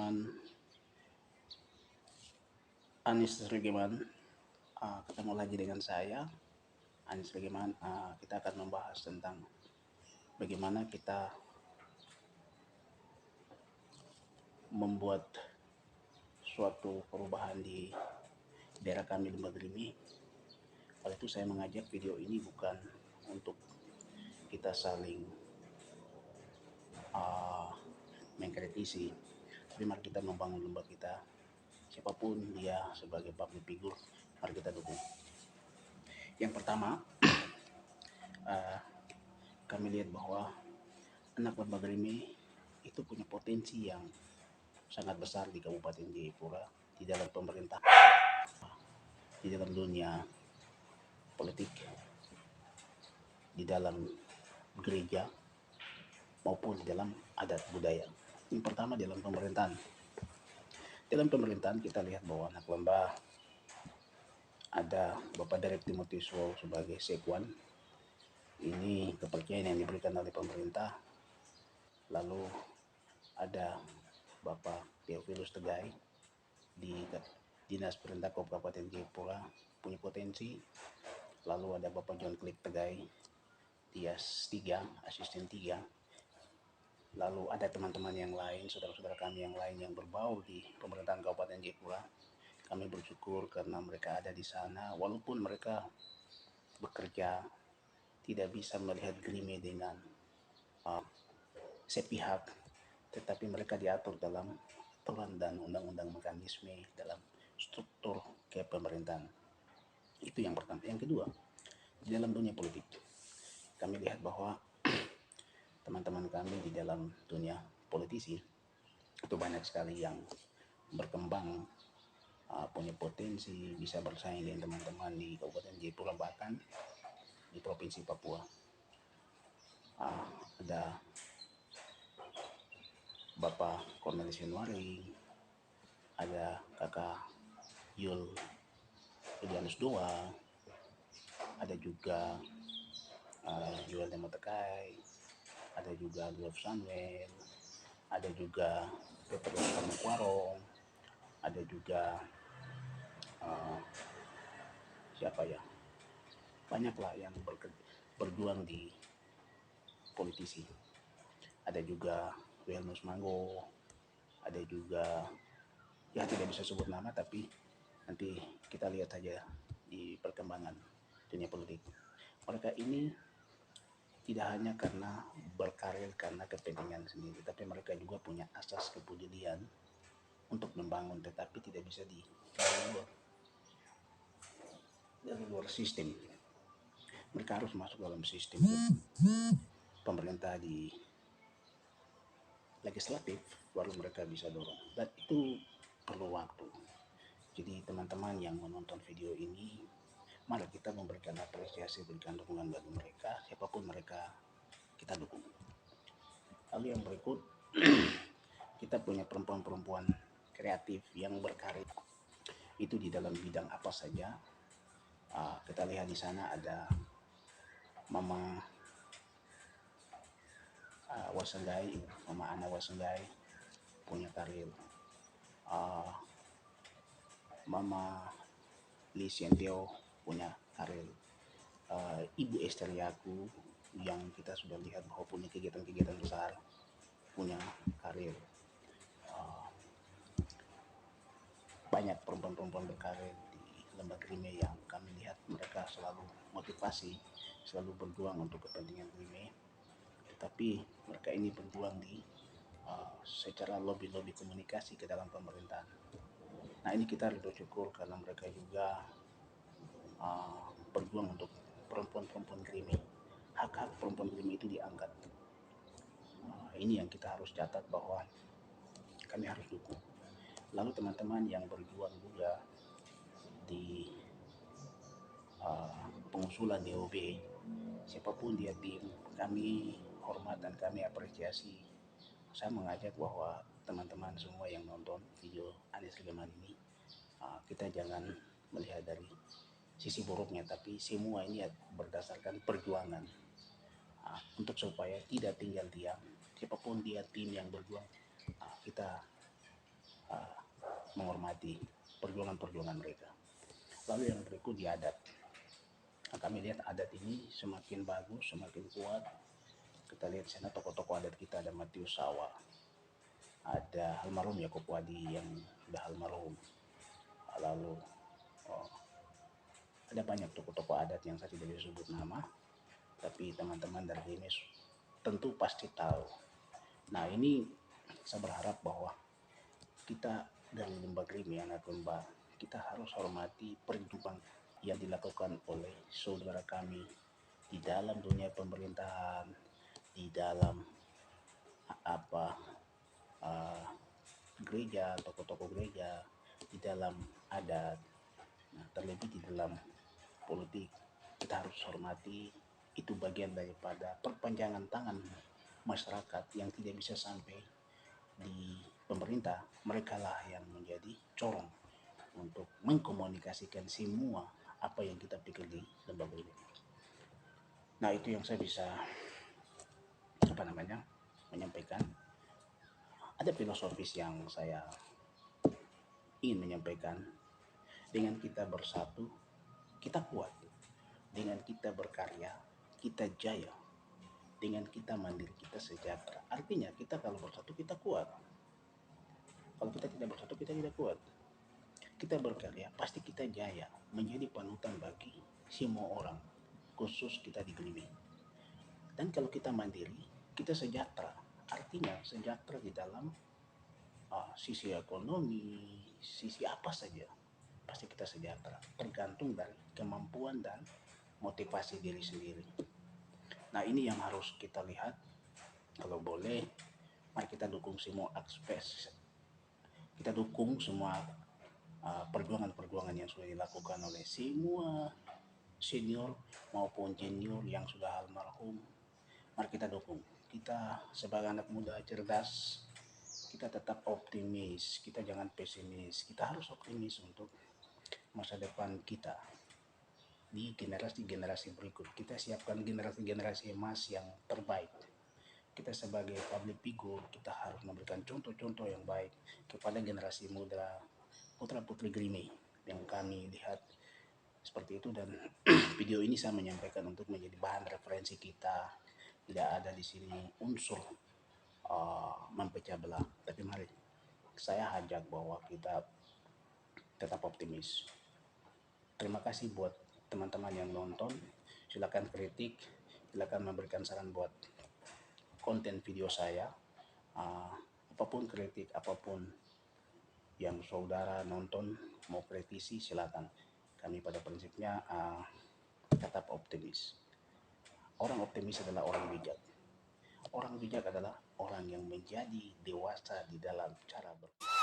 teman-teman, Anis Regiman. Ketemu lagi dengan saya, Anis Regiman. Kita akan membahas tentang bagaimana kita membuat suatu perubahan di daerah kami, Lembah Grimi. Oleh itu saya mengajak video ini bukan untuk kita saling mengkritisi, tapi mari kita membangun lembah kita. Siapapun dia sebagai public figure, mari kita dukung. Yang pertama, kami lihat bahwa anak Lembah Grimi itu punya potensi yang sangat besar di Kabupaten Jayapura, di dalam pemerintah, di dalam dunia politik, di dalam gereja, maupun di dalam adat budaya. Yang pertama, dalam pemerintahan. Dalam pemerintahan kita lihat bahwa anak lembah ada Bapak Derek Timotius Wow sebagai Sekwan. Ini kepercayaan yang diberikan oleh pemerintah. Lalu ada Bapak Theophilus Tegai di Dinas Perintah Kabupaten Jayapura, punya potensi. Lalu ada Bapak John Klik Tegai, Tias 3, asisten 3. Lalu ada teman-teman yang lain, saudara-saudara kami yang lain yang berbaur di pemerintahan Kabupaten Jayapura. Kami bersyukur karena mereka ada di sana, walaupun mereka bekerja tidak bisa melihat Grimi dengan sepihak, tetapi mereka diatur dalam aturan dan undang-undang mekanisme dalam struktur kepemerintahan. Itu yang pertama. Yang kedua, di dalam dunia politik kami lihat bahwa teman-teman kami di dalam dunia politisi itu banyak sekali yang berkembang, punya potensi, bisa bersaing dengan teman-teman di Kabupaten Jayapura, bahkan di Provinsi Papua. Ada Bapak Cornelis Yanuari, ada Kakak Yul Ilianus Doa, ada juga Yuel Demotekai, ada juga Adolf Samuel, ada juga Petrus Kamukwaro, ada juga siapa ya, banyaklah yang berjuang di politisi. Ada juga Wilnus Manggo, ada juga ya tidak bisa sebut nama, tapi nanti kita lihat saja di perkembangan dunia politik. Mereka ini tidak hanya karena berkarir karena kepentingan sendiri, tapi mereka juga punya asas kepedulian untuk membangun, tetapi tidak bisa dari luar sistem. Mereka harus masuk dalam sistem pemerintah di legislatif, baru mereka bisa dorong, dan itu perlu waktu. Jadi teman-teman yang menonton video ini, mari kita memberikan apresiasi, berikan dukungan bagi mereka, siapapun mereka, kita dukung. Lalu yang berikut, kita punya perempuan-perempuan kreatif yang berkarya, itu di dalam bidang apa saja. Kita lihat di sana ada Mama Wasenggai, Mama Ana Wasenggai punya karir. Mama Lee Sientio punya karir. Ibu Esther Yaku yang kita sudah lihat bahwa punya kegiatan-kegiatan besar, punya karir. Banyak perempuan-perempuan berkarir di Lembah Grimi yang kami lihat mereka selalu motivasi, selalu berjuang untuk kepentingan Grimi. Tetapi mereka ini berjuang di secara lobby komunikasi ke dalam pemerintahan. Nah, ini kita harus bersyukur karena mereka juga berjuang untuk perempuan-perempuan Grimi. Hak-hak perempuan Grimi itu diangkat. Ini yang kita harus catat bahwa kami harus dukung. Lalu teman-teman yang berjuang juga di pengusulan DOB, siapapun dia tim, kami hormat dan kami apresiasi. Saya mengajak bahwa teman-teman semua yang nonton video Anis Regiman ini, kita jangan melihat dari sisi buruknya, tapi semua ini berdasarkan perjuangan untuk supaya tidak tinggal diam. Siapapun dia tim yang berjuang, kita uh, menghormati perjuangan-perjuangan mereka. Lalu yang berikut di adat. Nah, kami lihat adat ini semakin bagus, semakin kuat. Kita lihat di sana tokoh-tokoh adat kita, ada Matius Sawa, ada almarhum Yakob Wadi yang sudah almarhum. Lalu ada banyak tokoh-tokoh adat yang saya tidak bisa sebut nama, tapi teman-teman dari ini tentu pasti tahu. Nah, ini saya berharap bahwa kita dari lembaga ini, anak lembaga, kita harus hormati perjuangan yang dilakukan oleh saudara kami di dalam dunia pemerintahan, di dalam gereja, tokoh-tokoh gereja, di dalam adat, nah, terlebih di dalam politik. Kita harus hormati, itu bagian daripada perpanjangan tangan masyarakat yang tidak bisa sampai di pemerintah. Mereka lah yang menjadi corong untuk mengkomunikasikan semua apa yang kita pikir di lembaga ini. Nah, itu yang saya bisa menyampaikan. Ada filosofis yang saya ingin menyampaikan. Dengan kita bersatu, kita kuat. Dengan kita berkarya, kita jaya. Dengan kita mandiri, kita sejahtera. Artinya kita kalau bersatu, kita kuat. Kalau kita tidak bersatu, kita tidak kuat. Kita berkarya, pasti kita jaya. Menjadi panutan bagi semua orang, khusus kita di Gelibi. Dan kalau kita mandiri, kita sejahtera. Artinya sejahtera di dalam sisi ekonomi, sisi apa saja, pasti kita sejahtera. Tergantung dari kemampuan dan motivasi diri sendiri. Nah, ini yang harus kita lihat. Kalau boleh, mari kita dukung semua aspek. Kita dukung semua perjuangan-perjuangan yang sudah dilakukan oleh semua senior maupun junior yang sudah almarhum. Mari kita dukung. Kita sebagai anak muda cerdas, kita tetap optimis, kita jangan pesimis. Kita harus optimis untuk masa depan kita di generasi-generasi berikut. Kita siapkan generasi-generasi emas yang terbaik. Kita sebagai public figure, kita harus memberikan contoh-contoh yang baik kepada generasi muda, putra-putri Grimei yang kami lihat seperti itu. Dan video ini saya menyampaikan untuk menjadi bahan referensi kita. Tidak ada di sini unsur mempecah belah, tapi mari saya ajak bahwa kita tetap optimis. Terima kasih buat teman-teman yang nonton. Silakan kritik, silakan memberikan saran buat konten video saya. Apapun kritik, apapun yang saudara nonton mau kritisi, silakan. Kami pada prinsipnya tetap optimis. Orang optimis adalah orang bijak. Orang bijak adalah orang yang menjadi dewasa di dalam cara berpikir.